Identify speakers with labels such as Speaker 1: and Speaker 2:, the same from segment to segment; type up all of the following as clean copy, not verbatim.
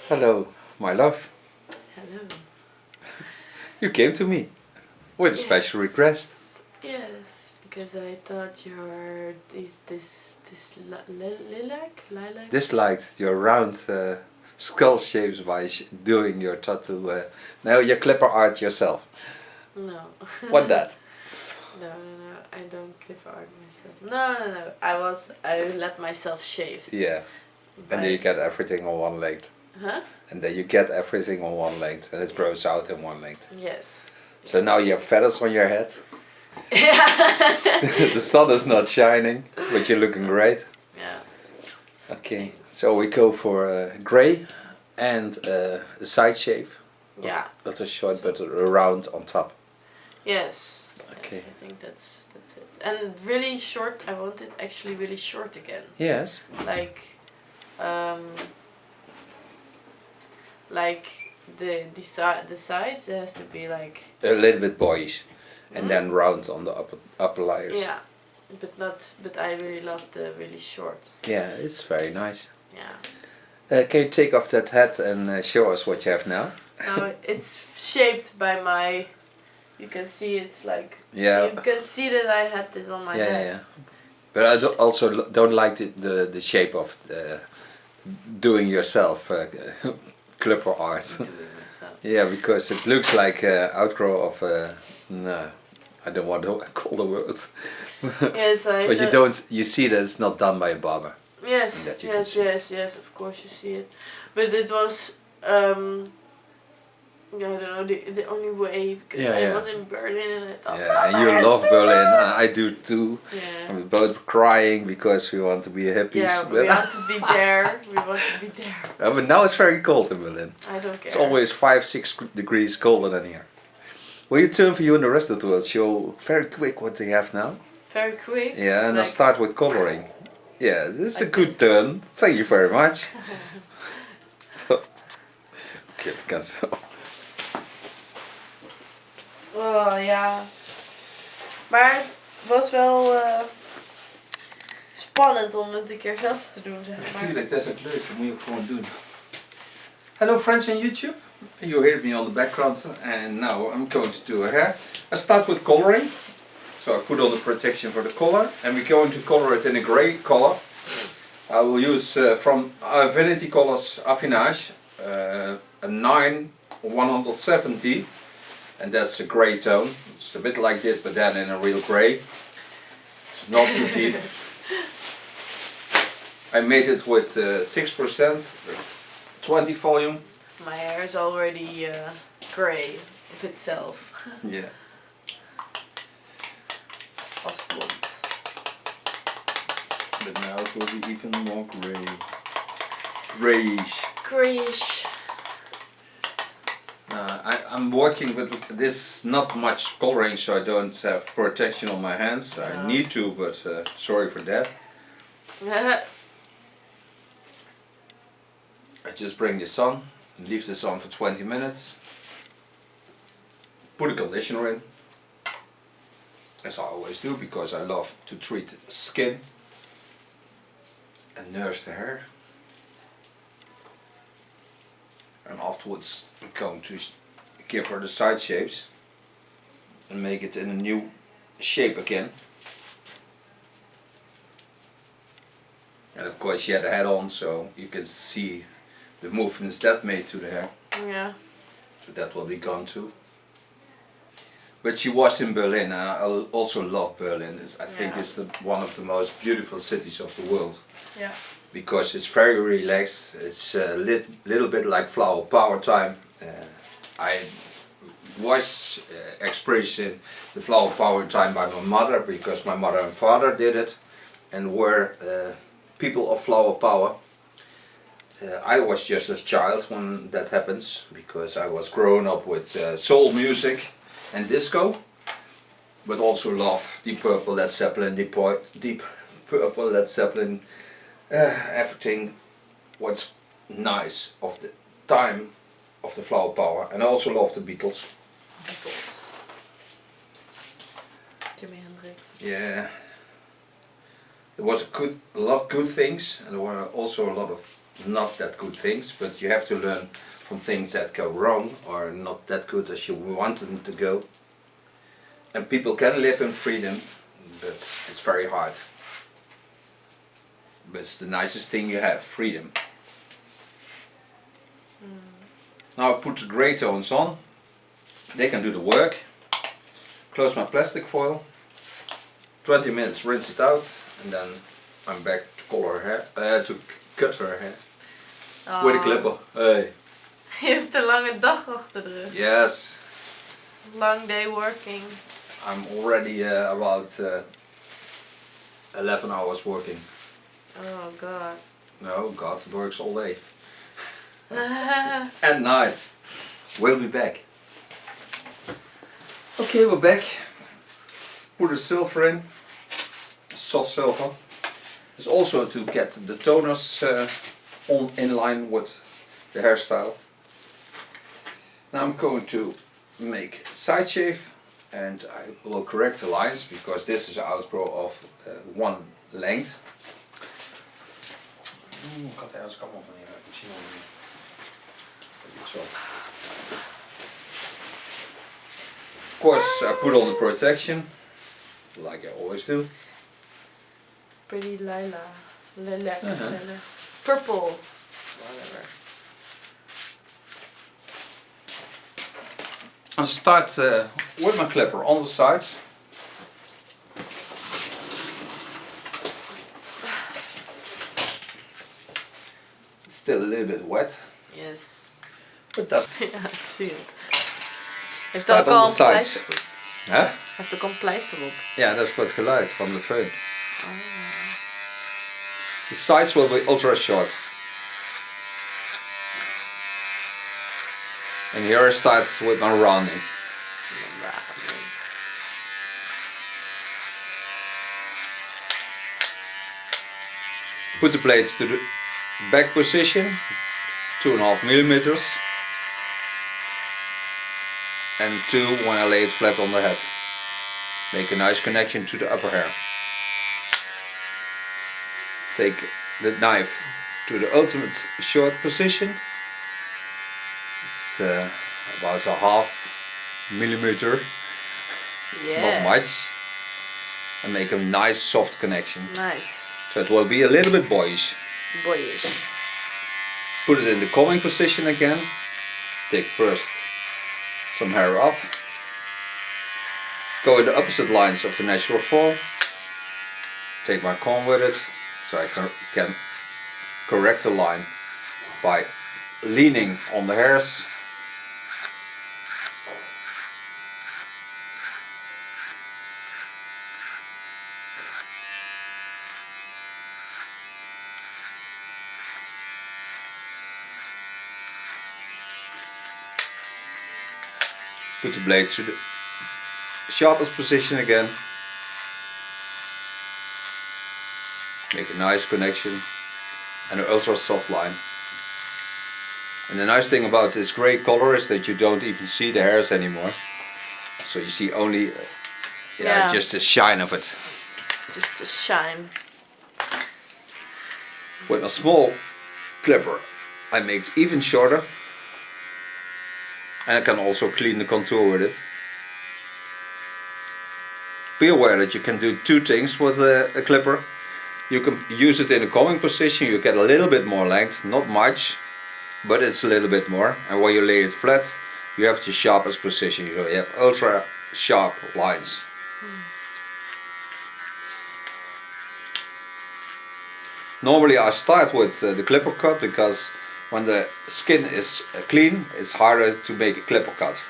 Speaker 1: Hello, my love.
Speaker 2: Hello.
Speaker 1: You came to me with a special request.
Speaker 2: Yes, because I thought your this lilac.
Speaker 1: Disliked your round skull shapes by doing your tattoo. Now your clipper art yourself.
Speaker 2: No.
Speaker 1: What that?
Speaker 2: No. I don't clip art myself. No. I let myself shaved.
Speaker 1: Yeah, and then you get everything on one length.
Speaker 2: Huh?
Speaker 1: And then you get everything on one length, and it grows out in one length.
Speaker 2: Yes.
Speaker 1: So now you have feathers on your head.
Speaker 2: Yeah.
Speaker 1: The sun is not shining, but you're looking great.
Speaker 2: Yeah.
Speaker 1: Okay, so we go for grey and a side shave.
Speaker 2: Yeah.
Speaker 1: Not a short, but a round on top.
Speaker 2: Yes.
Speaker 1: Okay.
Speaker 2: Yes, I think that's it. And really short. I want it actually really short again.
Speaker 1: Yes.
Speaker 2: Like the sides, it has to be like
Speaker 1: A little bit boyish, and then round on the upper layers.
Speaker 2: yeah, but I really love the really short.
Speaker 1: Yeah, it's very nice.
Speaker 2: Yeah.
Speaker 1: Can you take off that hat and show us what you have now?
Speaker 2: No, it's shaped by my. You can see it's like.
Speaker 1: Yeah.
Speaker 2: You can see that I had this on my head.
Speaker 1: Yeah. But I also don't like the shape of doing yourself clipper art.
Speaker 2: Doing myself.
Speaker 1: Yeah, because it looks like outgrow of no, I don't want to call the word.
Speaker 2: Yes,
Speaker 1: But you don't. You see that it's not done by a barber.
Speaker 2: Yes,
Speaker 1: That you
Speaker 2: yes. Of course you see it, but it was. I don't know the only way because I was in Berlin and I thought.
Speaker 1: Yeah, and you love Berlin. I do too.
Speaker 2: Yeah.
Speaker 1: We're both crying because we want to be hippies.
Speaker 2: Yeah, we want to be there. We want to be there.
Speaker 1: But now it's very cold in Berlin.
Speaker 2: I don't care.
Speaker 1: It's always 5-6 degrees colder than here. Will you turn for you and the rest of the world? Show very quick what they have now.
Speaker 2: Very quick.
Speaker 1: Yeah, and I'll
Speaker 2: like,
Speaker 1: start with coloring. Yeah, this is a
Speaker 2: like
Speaker 1: good
Speaker 2: this.
Speaker 1: turn. Thank you very much. Okay, because
Speaker 2: Oh ja. Maar het was wel spannend om het een keer zelf te doen, zeg maar.
Speaker 1: Natuurlijk, dat is ook leuk. Dat moet je ook gewoon doen. Hello friends on YouTube. You hear me on the background and now I'm going to do a hair. I start with coloring. So I put on the protection for the color and we're going to color it in a grey color. I will use from Affinity Colors Affinage a 9-170 and that's a grey tone. It's a bit like this but then in a real grey. It's not too deep. I made it with 6%, that's 20 volume.
Speaker 2: My hair is already grey of itself.
Speaker 1: Yeah.
Speaker 2: Als blond.
Speaker 1: But now it will be even more grey. Greyish.
Speaker 2: Greyish.
Speaker 1: I'm working with this not much coloring so I don't have protection on my hands. I need to, but sorry for that. I just bring this on, leave this on for 20 minutes, put a conditioner in, as I always do because I love to treat skin and nurse the hair. And afterwards I'm going to give her the side shapes and make it in a new shape again. And of course she had a hat on so you can see the movements that made to the hair.
Speaker 2: Yeah.
Speaker 1: So that will be gone too. But she was in Berlin and I also love Berlin. I think it's one of the most beautiful cities of the world.
Speaker 2: Yeah.
Speaker 1: Because it's very relaxed, it's a little bit like flower power time. I was experiencing the flower power time by my mother because my mother and father did it and were people of flower power. I was just a child when that happens because I was growing up with soul music and disco, but also love Deep Purple, Led Zeppelin, Deep Purple, Led Zeppelin, everything what's nice of the time of the flower power, and I also love the Beatles.
Speaker 2: Beatles. Jimi Hendrix.
Speaker 1: Yeah. There was a lot of good things and there were also a lot of not that good things, but you have to learn from things that go wrong or not that good as you want them to go. And people can live in freedom, but it's very hard. But it's the nicest thing you have, freedom. Now I put the grey tones on. They can do the work. Close my plastic foil. 20 minutes, rinse it out, and then I'm back to color her hair, to cut her hair. With a clipper. Hey.
Speaker 2: Je hebt een lange dag achter de rug.
Speaker 1: Yes.
Speaker 2: Long day working.
Speaker 1: I'm already about 11 hours working.
Speaker 2: Oh god.
Speaker 1: No, God works all day. And night. We'll be back. Okay, we're back. Put a silver in. Soft silver. It's also to get the toners in line with the hairstyle. Now I'm going to make side shave, and I will correct the lines because this is an outgrow of one length. Ik had ergens kapot van hier. Misschien nog niet. Zo. Of course, I put on the protection, like I always do.
Speaker 2: Pretty lila. Lilac. Purple. Whatever.
Speaker 1: I'll start with my clipper on the sides. It's still a little bit wet,
Speaker 2: Yes.
Speaker 1: but that's
Speaker 2: Ja, ik zie het. Heeft
Speaker 1: start
Speaker 2: ook al
Speaker 1: on
Speaker 2: een
Speaker 1: the sides.
Speaker 2: pleister op.
Speaker 1: Huh?
Speaker 2: Heeft ook al een pleister op.
Speaker 1: Ja, dat is voor het geluid van de föhn. The sides will be ultra short. And here I start with my rounding. Put the blades to the back position, 2.5 millimeters, and 2 when I lay it flat on the head. Make a nice connection to the upper hair. Take the knife to the ultimate short position. It's about 1/2 millimeter. It's not much. And make a nice soft connection.
Speaker 2: Nice.
Speaker 1: So it will be a little bit boyish.
Speaker 2: Boyish.
Speaker 1: Put it in the combing position again. Take first some hair off. Go in the opposite lines of the natural fall. Take my comb with it, so I can correct the line by leaning on the hairs. Put the blade to the sharpest position again. Make a nice connection and an ultra soft line. And the nice thing about this grey color is that you don't even see the hairs anymore. So you see only just the shine of it.
Speaker 2: Just a shine.
Speaker 1: With a small clipper I make it even shorter. And I can also clean the contour with it. Be aware that you can do two things with a clipper. You can use it in a combing position, you get a little bit more length, not much, but it's a little bit more. And when you lay it flat, you have the sharpest position, so you have ultra sharp lines. Normally I start with the clipper cut because when the skin is clean, it's harder to make a clipper cut.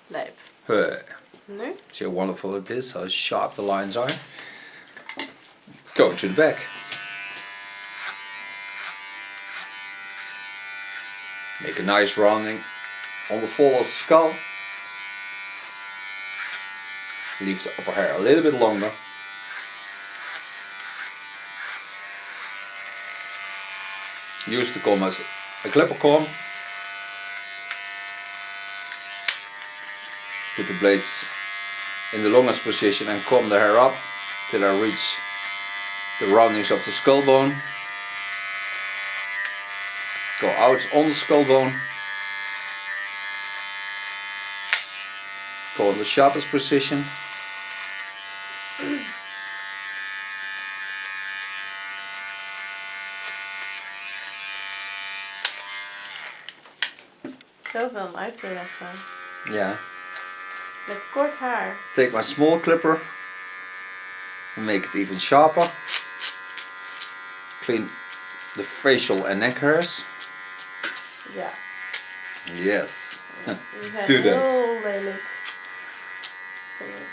Speaker 2: Lijp. Nu?
Speaker 1: See how wonderful it is, how sharp the lines are. Go to the back. Make a nice rounding on the fall of the skull. Leave the upper hair a little bit longer. Use the comb as a clipper comb. Put the blades in the longest position and comb the hair up till I reach the roundings of the skull bone, go out on the skull bone, go on the sharpest precision.
Speaker 2: Zoveel om uit te leggen.
Speaker 1: Ja.
Speaker 2: Met kort haar.
Speaker 1: Take my small clipper and make it even sharper. Clean the facial and neck hairs.
Speaker 2: Ja.
Speaker 1: Yes.
Speaker 2: Die zijn
Speaker 1: Doe dat.
Speaker 2: heel lelijk. Vind ik.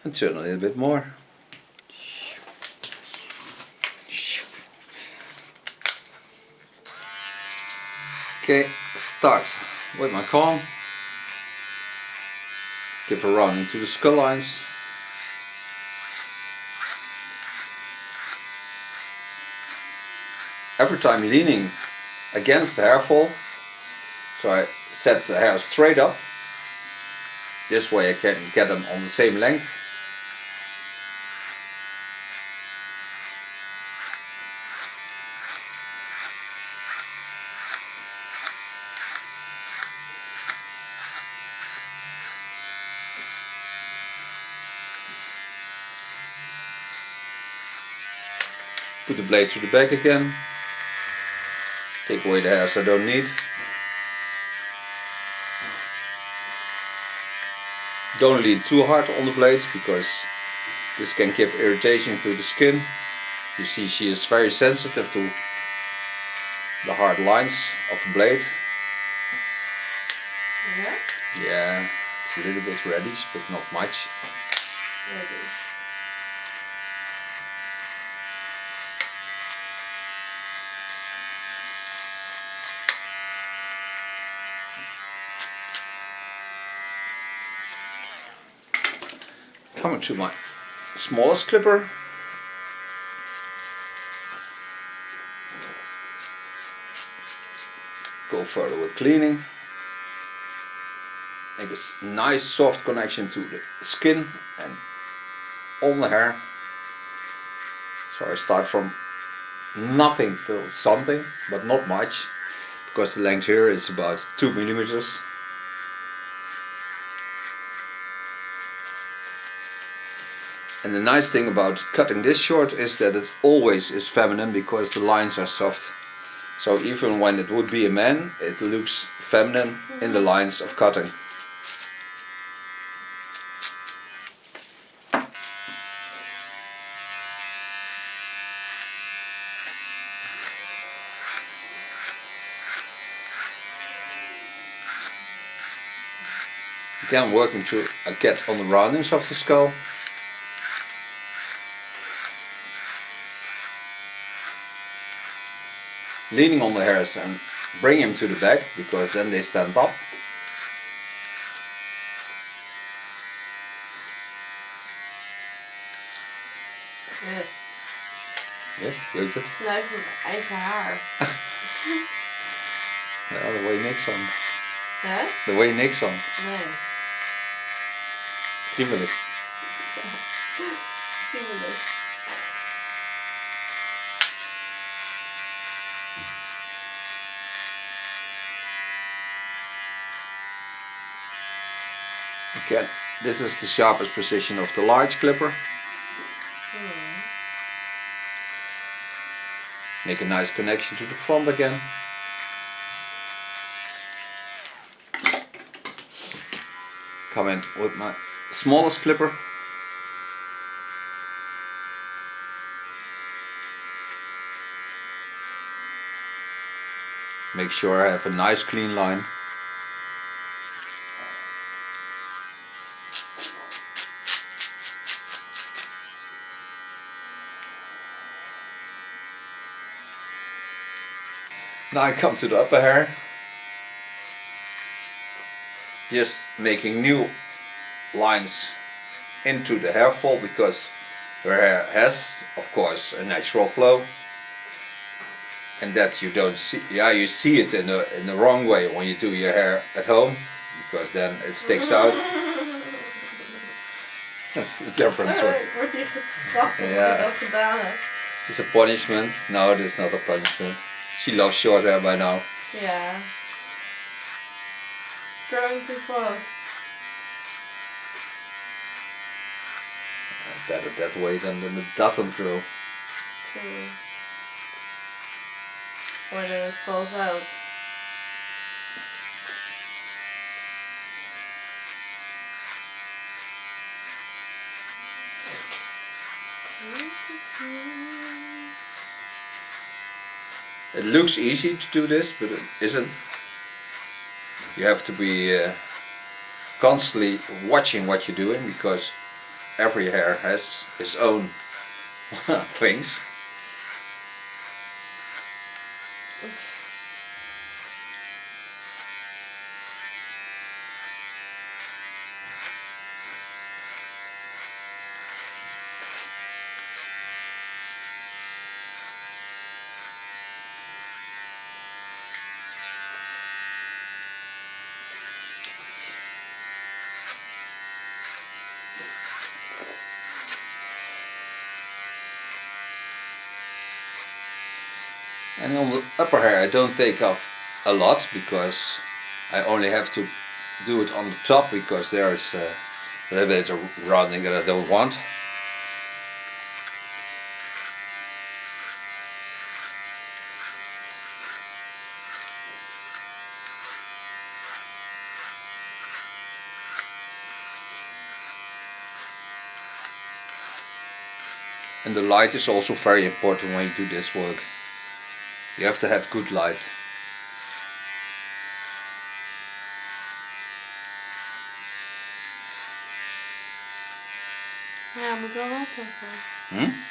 Speaker 1: And turn a little bit more. Okay, start with my comb. Give a rounding to the skull lines. Every time leaning against the hair fall, so I set the hair straight up. This way I can get them on the same length. Put the blade to the back again. Take away the hairs I don't need. Don't lean too hard on the blades because this can give irritation to the skin. You see, she is very sensitive to the hard lines of the blade.
Speaker 2: Ja?
Speaker 1: Yeah, it's a little bit reddish, but not much.
Speaker 2: Reddish.
Speaker 1: Coming to my smallest clipper. Go further with cleaning. Make a nice soft connection to the skin and on the hair. So I start from nothing till something, but not much, because the length here is about 2 millimeters. And the nice thing about cutting this short is that it always is feminine because the lines are soft. So even when it would be a man, it looks feminine in the lines of cutting. Again, working to get on the roundings of the skull. Leaning on the hairs and bring him to the back, because then they stand up. Yes, weet het?
Speaker 2: Snuif met eigen haar.
Speaker 1: Ja, daar word je niks van.
Speaker 2: Hè?
Speaker 1: Daar word je niks van.
Speaker 2: Nee.
Speaker 1: Kriebelig.
Speaker 2: Kriebelig.
Speaker 1: Again, this is the sharpest position of the large clipper. Make a nice connection to the front again. Come in with my smallest clipper. Make sure I have a nice clean line. Now I come to the upper hair. Just making new lines into the hair fall, because her hair has, of course, a natural flow. and that you don't see. Yeah, you see it in the wrong way when you do your hair at home, because then it sticks out. That's the difference.
Speaker 2: Wordt hier gestraft omdat
Speaker 1: Ja.
Speaker 2: ik dat gedaan heb?
Speaker 1: It's a punishment. No, it is not a punishment. She loves short hair by now.
Speaker 2: Yeah. It's growing too fast.
Speaker 1: Better that way than it doesn't grow.
Speaker 2: True. Or then it falls out.
Speaker 1: It looks easy to do this, but it isn't. You have to be constantly watching what you're doing, because every hair has its own things. And on the upper hair I don't take off a lot, because I only have to do it on the top, because there is a little bit of rounding that I don't want. And the light is also very important when you do this work. You have to have good light.
Speaker 2: Ja, je moet wel wat hebben.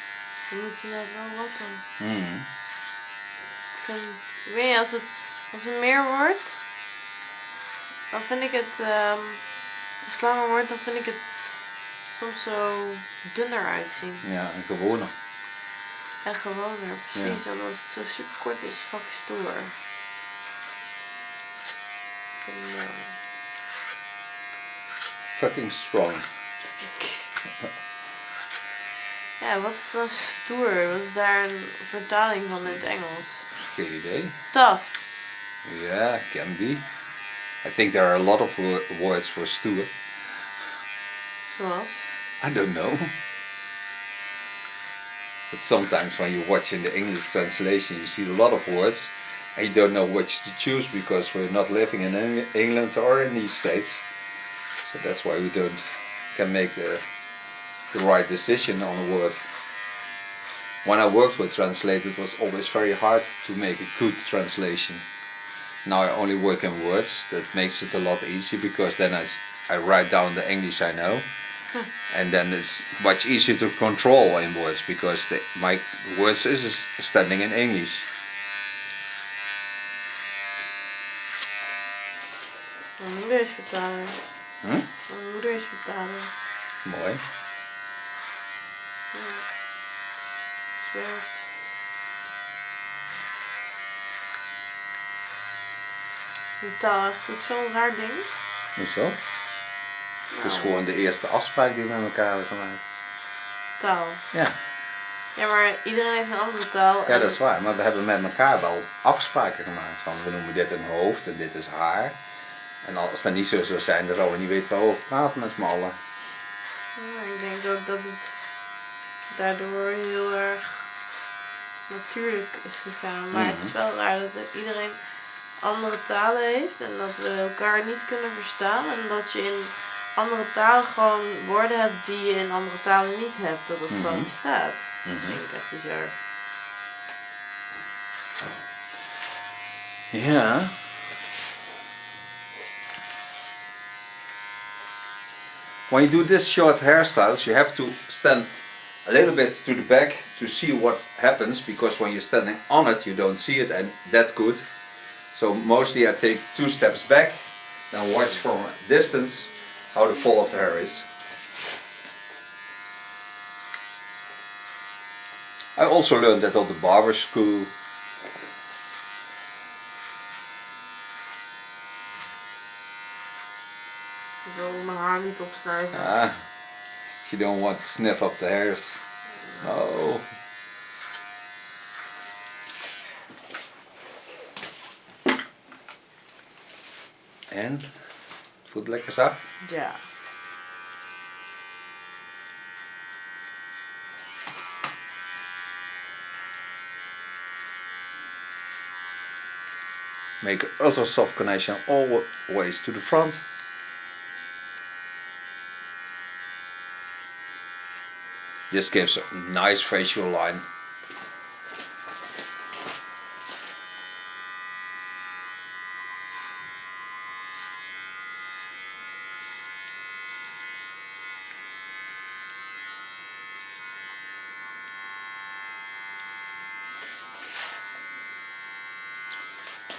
Speaker 2: Je moet inderdaad wel wat hebben. Ik weet niet, als het meer wordt, dan vind ik het, als het langer wordt, dan vind ik het soms zo dunner uitzien.
Speaker 1: Ja, en gewoner.
Speaker 2: En gewoner, precies. Ja. En als het zo super kort is, fucking stoer. En,
Speaker 1: Fucking strong.
Speaker 2: ja, wat is dan stoer? Wat is daar een vertaling van in het Engels?
Speaker 1: Geen idee.
Speaker 2: Tough.
Speaker 1: Yeah, can be. I think there are a lot of words for stoer.
Speaker 2: Zoals?
Speaker 1: I don't know. But sometimes when you watch in the English translation you see a lot of words and you don't know which to choose, because we're not living in England or in these states. So that's why we can make the right decision on a word. When I worked with translate, it was always very hard to make a good translation. Now I only work in words. That makes it a lot easier, because then I write down the English I know. And then it's much easier to control in words, because my words is standing in English.
Speaker 2: Mijn moeder is vertaler. Mijn moeder is vertaler.
Speaker 1: Mooi.
Speaker 2: Ja. Zwerg. Ik vind taal echt ook zo'n raar ding.
Speaker 1: Hoezo? Het is gewoon de eerste afspraak die we met elkaar hebben gemaakt.
Speaker 2: Taal.
Speaker 1: Ja.
Speaker 2: Ja, maar iedereen heeft een andere taal.
Speaker 1: Ja, dat is waar. Maar we hebben met elkaar wel afspraken gemaakt. Van we noemen dit een hoofd en dit is haar. En als dat niet zo zou zijn, dan zouden we niet weten waarover praten met z'n allen.
Speaker 2: Ja, ik denk ook dat het daardoor heel erg natuurlijk is gegaan. Maar het is wel raar dat iedereen andere talen heeft en dat we elkaar niet kunnen verstaan. En dat je in andere talen gewoon woorden hebt die je in andere talen niet hebt. Dat het gewoon bestaat. Dat vind ik echt bizar.
Speaker 1: Ja. When you do this short hairstyles, you have to stand a little bit to the back to see what happens, because when you're standing on it you don't see it and that good. So mostly I take 2 steps back, then watch from a distance how the fall of the hair is. I also learned that at the barber school,
Speaker 2: Ik wil mijn haar niet opsnuiven.
Speaker 1: Ah, she don't want to sniff up the hairs. Oh. En? Voelt lekker zacht?
Speaker 2: Ja.
Speaker 1: Make an ultra soft connection always to the front. This gives a nice facial line.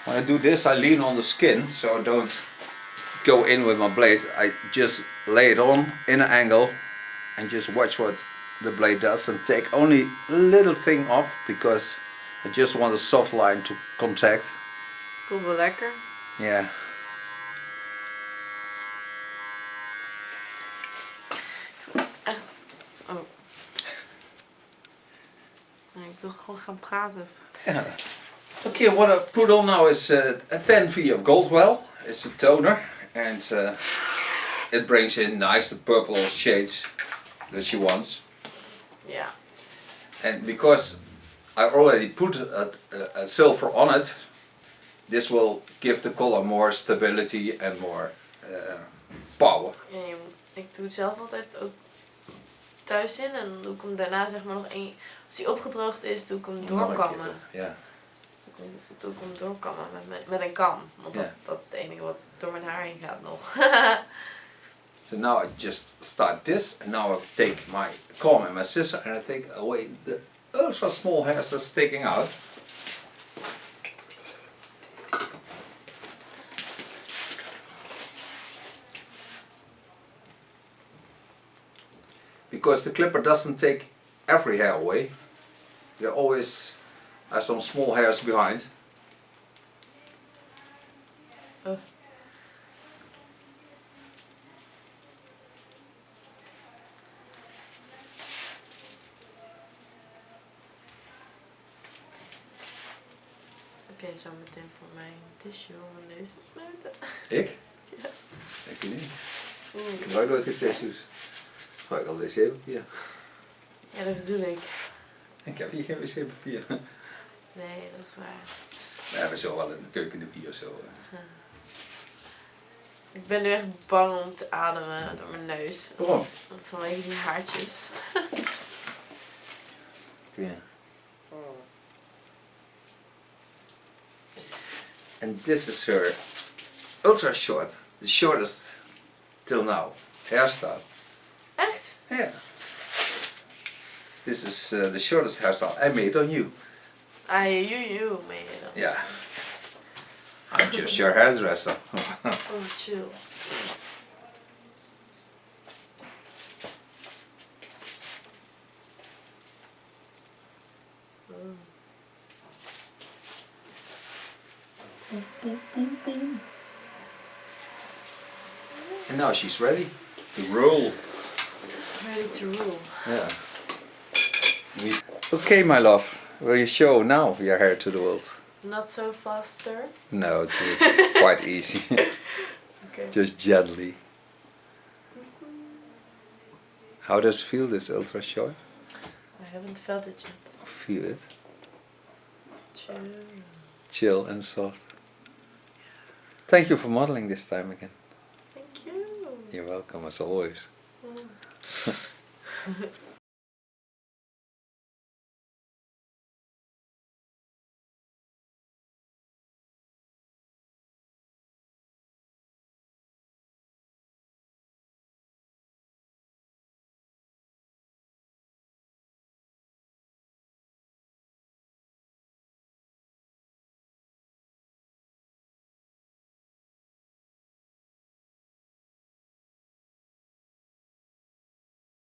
Speaker 1: When I do this, I lean on the skin, so I don't go in with my blade. I just lay it on in an angle and just watch what the blade does and take only a little thing off because I just want a soft line to contact.
Speaker 2: Voelt wel lekker.
Speaker 1: Yeah.
Speaker 2: Echt. Oh. Nee, ik wil gewoon gaan praten.
Speaker 1: Yeah. Okay, what I put on now is a thin V of Goldwell. It's a toner and it brings in nice the purple shades that she wants.
Speaker 2: Ja.
Speaker 1: And because I already put a silver on it, this will give the color more stability and more power.
Speaker 2: En ik doe het zelf altijd ook thuis in en dan doe ik hem daarna zeg maar nog één. Als hij opgedroogd is, doe ik hem doorkammen.
Speaker 1: Yeah.
Speaker 2: Doe ik hem doorkammen met een kam. Want
Speaker 1: Ja.
Speaker 2: dat is het enige wat door mijn haar heen gaat nog.
Speaker 1: So now I just start this, and now I take my comb and my scissor and I take away the ultra small hairs that's sticking out. Because the clipper doesn't take every hair away, there always are some small hairs behind.
Speaker 2: Oh. Heb jij zo meteen voor mij een tissue om mijn neus te sluiten?
Speaker 1: Ik?
Speaker 2: Ja.
Speaker 1: Denk je niet?
Speaker 2: Oeh.
Speaker 1: Ik gebruik nooit geen tissues. Ik gebruik al wc-papier.
Speaker 2: Ja, dat bedoel ik.
Speaker 1: Ik heb hier geen wc-papier.
Speaker 2: Nee, dat is waar.
Speaker 1: We hebben zo wel een keukendoekje of zo.
Speaker 2: Ik ben nu echt bang om te ademen door mijn neus.
Speaker 1: Waarom?
Speaker 2: Vanwege die haartjes.
Speaker 1: Ja. And this is her ultra short, the shortest till now hairstyle.
Speaker 2: Echt?
Speaker 1: Yeah. This is the shortest hairstyle I made on you.
Speaker 2: Ah, you meen je dan?
Speaker 1: Yeah. I'm just your hairdresser.
Speaker 2: Oh, chill.
Speaker 1: And now she's ready to roll.
Speaker 2: Ready to rule.
Speaker 1: Yeah. Okay, my love. Will you show now your hair to the world?
Speaker 2: Not so faster.
Speaker 1: No, it's quite easy.
Speaker 2: Okay.
Speaker 1: Just gently. How does it feel, this ultra short?
Speaker 2: I haven't felt it yet.
Speaker 1: Feel it.
Speaker 2: Chill.
Speaker 1: Chill and soft. Thank you for modeling this time again.
Speaker 2: Thank you.
Speaker 1: You're welcome as always.
Speaker 2: Mm.